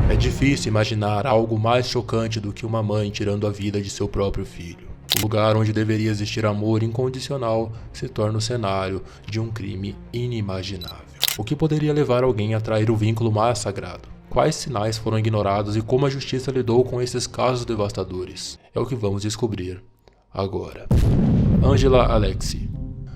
É difícil imaginar algo mais chocante do que uma mãe tirando a vida de seu próprio filho. O lugar onde deveria existir amor incondicional se torna o cenário de um crime inimaginável. O que poderia levar alguém a trair o vínculo mais sagrado? Quais sinais foram ignorados e como a justiça lidou com esses casos devastadores? É o que vamos descobrir agora. Angela Alexie.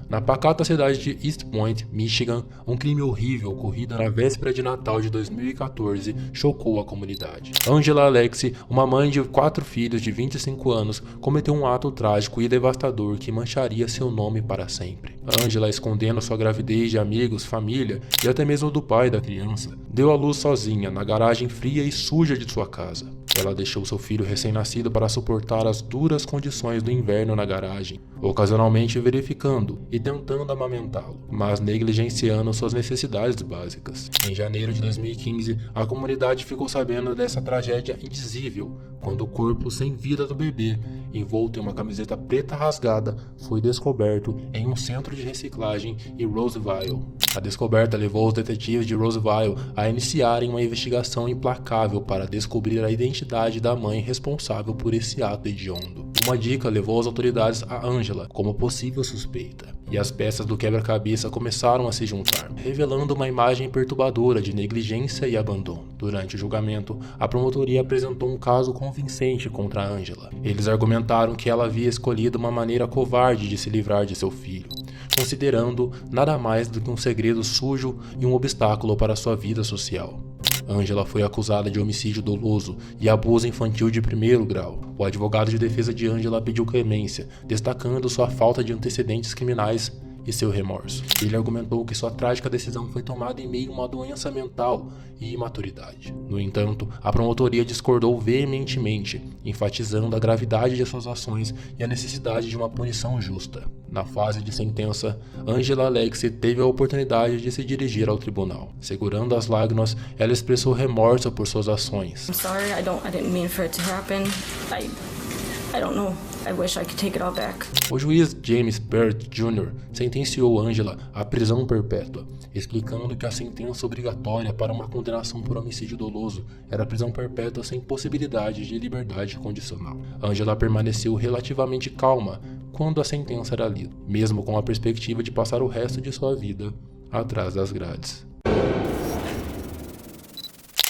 Na pacata cidade de East Point, Michigan, um crime horrível ocorrido na véspera de Natal de 2014 chocou a comunidade. Angela Alexie, uma mãe de 4 filhos de 25 anos, cometeu um ato trágico e devastador que mancharia seu nome para sempre. Angela, escondendo sua gravidez de amigos, família e até mesmo do pai da criança, deu à luz sozinha na garagem fria e suja de sua casa. Ela deixou seu filho recém-nascido para suportar as duras condições do inverno na garagem, ocasionalmente verificando e tentando amamentá-lo, mas negligenciando suas necessidades básicas. Em janeiro de 2015, a comunidade ficou sabendo dessa tragédia indizível, quando o corpo sem vida do bebê, envolto em uma camiseta preta rasgada, foi descoberto em um centro de reciclagem em Roseville. A descoberta levou os detetives de Roseville a iniciarem uma investigação implacável para descobrir a identidade da mãe responsável por esse ato hediondo. Uma dica levou as autoridades a Angela como possível suspeita, e as peças do quebra-cabeça começaram a se juntar, revelando uma imagem perturbadora de negligência e abandono. Durante o julgamento, a promotoria apresentou um caso convincente contra Angela. Eles argumentaram que ela havia escolhido uma maneira covarde de se livrar de seu filho, considerando nada mais do que um segredo sujo e um obstáculo para sua vida social. Angela foi acusada de homicídio doloso e abuso infantil de 1º grau. O advogado de defesa de Angela pediu clemência, destacando sua falta de antecedentes criminais e seu remorso. Ele argumentou que sua trágica decisão foi tomada em meio a uma doença mental e imaturidade. No entanto, a promotoria discordou veementemente, enfatizando a gravidade de suas ações e a necessidade de uma punição justa. Na fase de sentença, Angela Alexie teve a oportunidade de se dirigir ao tribunal. Segurando as lágrimas, ela expressou remorso por suas ações. I'm sorry, I didn't mean for it to happen. I don't know. I wish I could take it all back. O juiz James Byrd Jr. sentenciou Angela à prisão perpétua, explicando que a sentença obrigatória para uma condenação por homicídio doloso era prisão perpétua sem possibilidade de liberdade condicional. Angela permaneceu relativamente calma quando a sentença era lida, mesmo com a perspectiva de passar o resto de sua vida atrás das grades.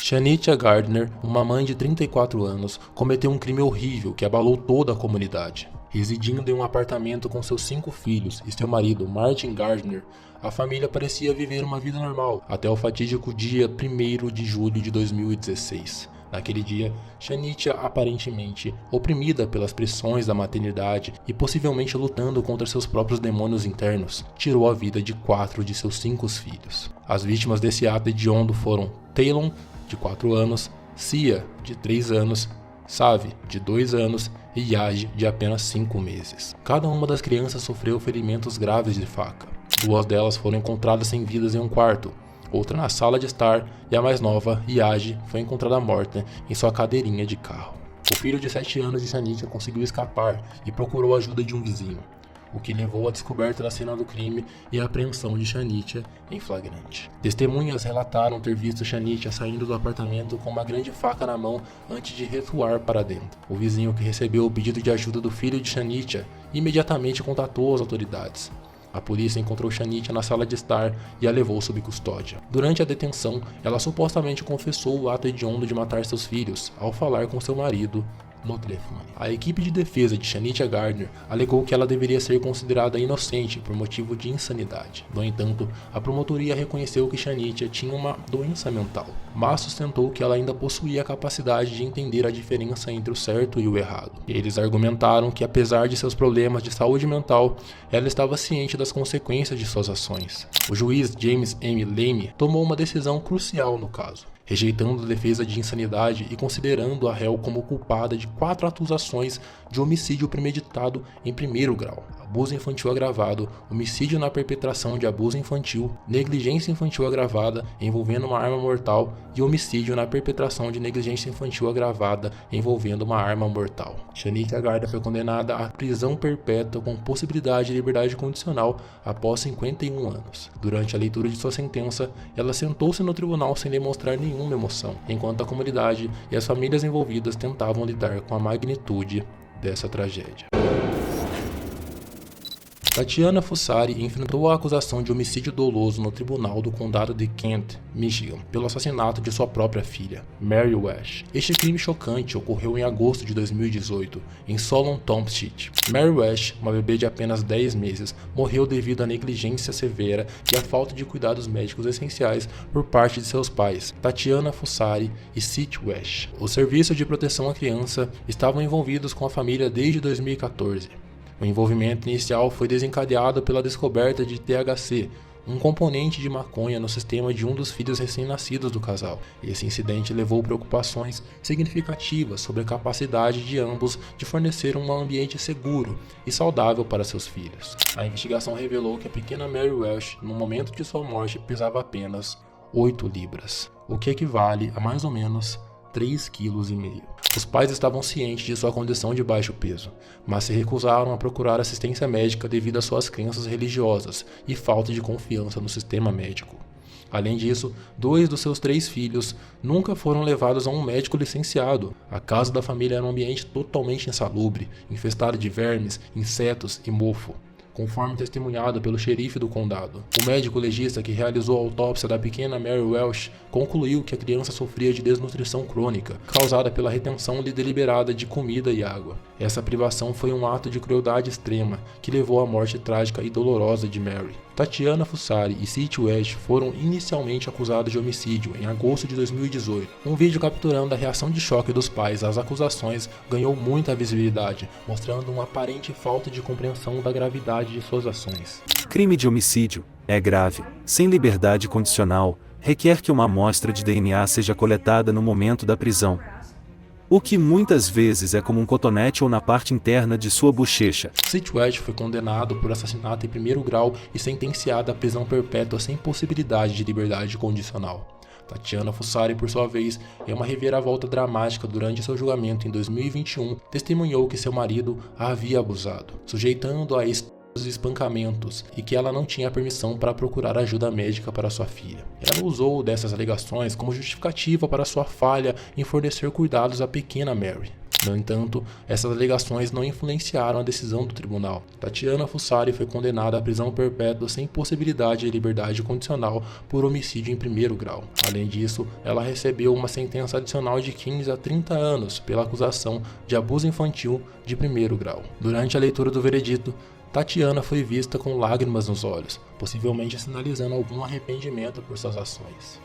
Shanitia Gardner, uma mãe de 34 anos, cometeu um crime horrível que abalou toda a comunidade. Residindo em um apartamento com seus 5 filhos e seu marido, Martin Gardner, a família parecia viver uma vida normal, até o fatídico dia 1º de julho de 2016. Naquele dia, Shanitia, aparentemente oprimida pelas pressões da maternidade e possivelmente lutando contra seus próprios demônios internos, tirou a vida de 4 de seus 5 filhos. As vítimas desse ato hediondo foram Talon, de 4 anos, Sia, de 3 anos, Savi, de 2 anos e Yaji, de apenas 5 meses. Cada uma das crianças sofreu ferimentos graves de faca. 2 delas foram encontradas sem vidas em um quarto, outra na sala de estar e a mais nova, Yaji, foi encontrada morta em sua cadeirinha de carro. O filho de 7 anos de Shanitia conseguiu escapar e procurou a ajuda de um vizinho, o que levou à descoberta da cena do crime e à apreensão de Shanitia em flagrante. Testemunhas relataram ter visto Shanitia saindo do apartamento com uma grande faca na mão antes de recuar para dentro. O vizinho que recebeu o pedido de ajuda do filho de Shanitia imediatamente contatou as autoridades. A polícia encontrou Shanitia na sala de estar e a levou sob custódia. Durante a detenção, ela supostamente confessou o ato hediondo de matar seus filhos ao falar com seu marido no telefone. A equipe de defesa de Shanitia Gardner alegou que ela deveria ser considerada inocente por motivo de insanidade. No entanto, a promotoria reconheceu que Shanitia tinha uma doença mental, mas sustentou que ela ainda possuía a capacidade de entender a diferença entre o certo e o errado. Eles argumentaram que, apesar de seus problemas de saúde mental, ela estava ciente das consequências de suas ações. O juiz James M. Lamy tomou uma decisão crucial no caso, rejeitando a defesa de insanidade e considerando a réu como culpada de 4 acusações de homicídio premeditado em 1º grau, abuso infantil agravado, homicídio na perpetração de abuso infantil, negligência infantil agravada envolvendo uma arma mortal e homicídio na perpetração de negligência infantil agravada envolvendo uma arma mortal. Shanitia Gardner foi condenada à prisão perpétua com possibilidade de liberdade condicional após 51 anos. Durante a leitura de sua sentença, ela sentou-se no tribunal sem demonstrar nenhum nenhuma emoção, enquanto a comunidade e as famílias envolvidas tentavam lidar com a magnitude dessa tragédia. Tatiana Fussari enfrentou a acusação de homicídio doloso no tribunal do condado de Kent, Michigan, pelo assassinato de sua própria filha, Mary Wesh. Este crime chocante ocorreu em agosto de 2018, em Solon Township. Mary Wesh, uma bebê de apenas 10 meses, morreu devido à negligência severa e à falta de cuidados médicos essenciais por parte de seus pais, Tatiana Fussari e Sid Wesh. O Serviço de Proteção à Criança estavam envolvidos com a família desde 2014. O envolvimento inicial foi desencadeado pela descoberta de THC, um componente de maconha no sistema de um dos filhos recém-nascidos do casal. Esse incidente levou preocupações significativas sobre a capacidade de ambos de fornecer um ambiente seguro e saudável para seus filhos. A investigação revelou que a pequena Mary Welsh, no momento de sua morte, pesava apenas 8 libras, o que equivale a mais ou menos 3,5 kg. Os pais estavam cientes de sua condição de baixo peso, mas se recusaram a procurar assistência médica devido às suas crenças religiosas e falta de confiança no sistema médico. Além disso, 2 dos seus 3 filhos nunca foram levados a um médico licenciado. A casa da família era um ambiente totalmente insalubre, infestado de vermes, insetos e mofo, conforme testemunhado pelo xerife do condado. O médico legista que realizou a autópsia da pequena Mary Welsh concluiu que a criança sofria de desnutrição crônica, causada pela retenção deliberada de comida e água. Essa privação foi um ato de crueldade extrema que levou à morte trágica e dolorosa de Mary. Tatiana Fussari e Sid Wesh foram inicialmente acusados de homicídio em agosto de 2018. Um vídeo capturando a reação de choque dos pais às acusações ganhou muita visibilidade, mostrando uma aparente falta de compreensão da gravidade de suas ações. Crime de homicídio é grave, sem liberdade condicional, requer que uma amostra de DNA seja coletada no momento da prisão, o que muitas vezes é como um cotonete ou na parte interna de sua bochecha. Sid Wesh foi condenado por assassinato em primeiro grau e sentenciado à prisão perpétua sem possibilidade de liberdade condicional. Tatiana Fussari, por sua vez, em uma reviravolta dramática durante seu julgamento em 2021, testemunhou que seu marido a havia abusado, sujeitando-a a espancamentos e que ela não tinha permissão para procurar ajuda médica para sua filha. Ela usou dessas alegações como justificativa para sua falha em fornecer cuidados à pequena Mary. No entanto, essas alegações não influenciaram a decisão do tribunal. Tatiana Fussari foi condenada à prisão perpétua sem possibilidade de liberdade condicional por homicídio em primeiro grau. Além disso, ela recebeu uma sentença adicional de 15 a 30 anos pela acusação de abuso infantil de primeiro grau. Durante a leitura do veredito, Tatiana foi vista com lágrimas nos olhos, possivelmente sinalizando algum arrependimento por suas ações.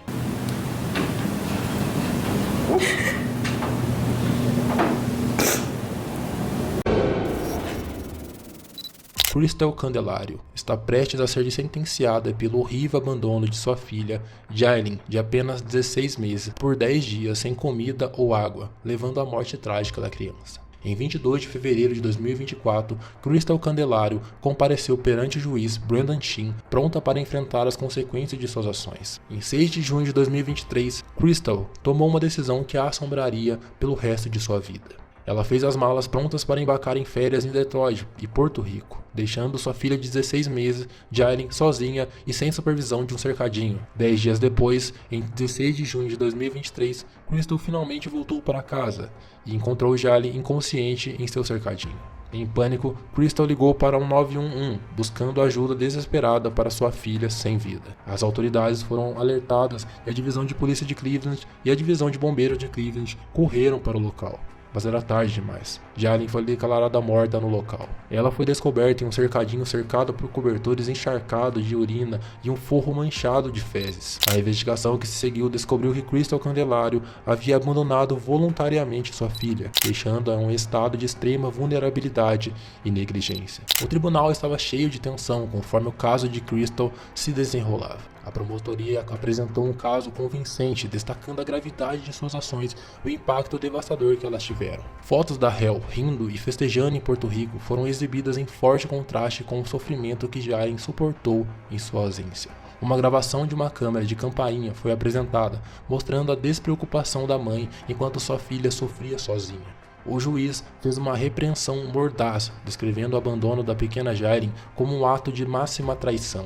Crystal Candelario está prestes a ser sentenciada pelo horrível abandono de sua filha, Jaylin, de apenas 16 meses, por 10 dias sem comida ou água, levando à morte trágica da criança. Em 22 de fevereiro de 2024, Crystal Candelario compareceu perante o juiz Brendan Sheen, pronta para enfrentar as consequências de suas ações. Em 6 de junho de 2023, Crystal tomou uma decisão que a assombraria pelo resto de sua vida. Ela fez as malas prontas para embarcar em férias em Detroit e Porto Rico, deixando sua filha de 16 meses, Jaylin, sozinha e sem supervisão de um cercadinho. 10 dias depois, em 16 de junho de 2023, Crystal finalmente voltou para casa e encontrou Jaylin inconsciente em seu cercadinho. Em pânico, Crystal ligou para um 911, buscando ajuda desesperada para sua filha sem vida. As autoridades foram alertadas e a divisão de polícia de Cleveland e a divisão de bombeiros de Cleveland correram para o local. Mas era tarde demais. Jaylin foi declarada morta no local. Ela foi descoberta em um cercadinho cercado por cobertores encharcados de urina e um forro manchado de fezes. A investigação que se seguiu descobriu que Crystal Candelario havia abandonado voluntariamente sua filha, deixando-a em um estado de extrema vulnerabilidade e negligência. O tribunal estava cheio de tensão conforme o caso de Crystal se desenrolava. A promotoria apresentou um caso convincente, destacando a gravidade de suas ações e o impacto devastador que elas tiveram. Fotos da réu rindo e festejando em Porto Rico foram exibidas em forte contraste com o sofrimento que Jaylin suportou em sua ausência. Uma gravação de uma câmera de campainha foi apresentada, mostrando a despreocupação da mãe enquanto sua filha sofria sozinha. O juiz fez uma repreensão mordaz, descrevendo o abandono da pequena Jaylin como um ato de máxima traição.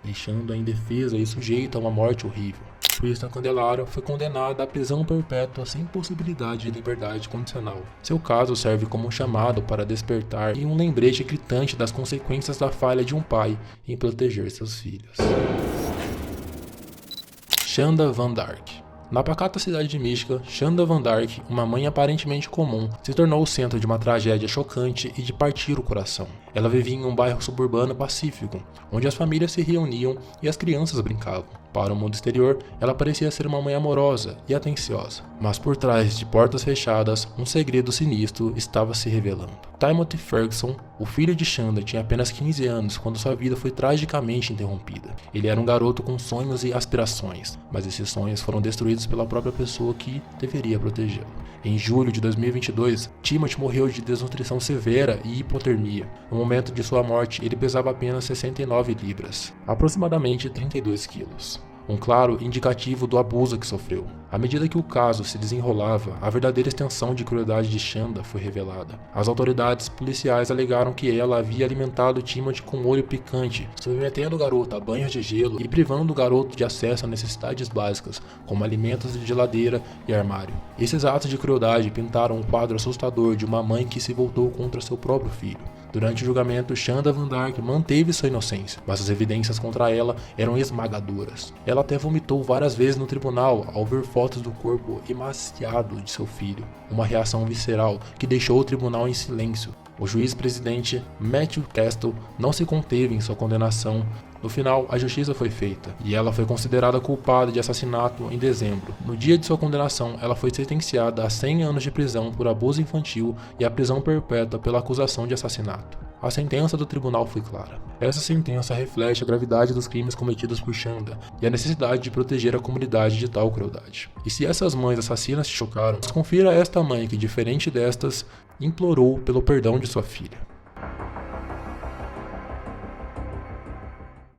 deixando-a indefesa e sujeita a uma morte horrível. Tristan Candelária foi condenada à prisão perpétua sem possibilidade de liberdade condicional. Seu caso serve como um chamado para despertar e um lembrete gritante das consequências da falha de um pai em proteger seus filhos. Shanda Van Dark. Na pacata cidade de Mística, Shanda Van Dark, uma mãe aparentemente comum, se tornou o centro de uma tragédia chocante e de partir o coração. Ela vivia em um bairro suburbano pacífico, onde as famílias se reuniam e as crianças brincavam. Para o mundo exterior, ela parecia ser uma mãe amorosa e atenciosa, mas por trás de portas fechadas, um segredo sinistro estava se revelando. Timothy Ferguson, o filho de Shanda, tinha apenas 15 anos quando sua vida foi tragicamente interrompida. Ele era um garoto com sonhos e aspirações, mas esses sonhos foram destruídos pela própria pessoa que deveria protegê-lo. Em julho de 2022, Timothy morreu de desnutrição severa e hipotermia. No momento de sua morte, ele pesava apenas 69 libras, aproximadamente 32 quilos. Um claro indicativo do abuso que sofreu. À medida que o caso se desenrolava, a verdadeira extensão de crueldade de Shanda foi revelada. As autoridades policiais alegaram que ela havia alimentado Timothy com molho picante, submetendo o garoto a banhos de gelo e privando o garoto de acesso a necessidades básicas, como alimentos de geladeira e armário. Esses atos de crueldade pintaram um quadro assustador de uma mãe que se voltou contra seu próprio filho. Durante o julgamento, Shanda Van Dark manteve sua inocência, mas as evidências contra ela eram esmagadoras. Ela até vomitou várias vezes no tribunal ao ver fotos do corpo emaciado de seu filho, uma reação visceral que deixou o tribunal em silêncio. O juiz-presidente Matthew Castle não se conteve em sua condenação. No final, a justiça foi feita, e ela foi considerada culpada de assassinato em dezembro. No dia de sua condenação, ela foi sentenciada a 100 anos de prisão por abuso infantil e a prisão perpétua pela acusação de assassinato. A sentença do tribunal foi clara. Essa sentença reflete a gravidade dos crimes cometidos por Shanda e a necessidade de proteger a comunidade de tal crueldade. E se essas mães assassinas te chocaram, confira esta mãe que, diferente destas, implorou pelo perdão de sua filha.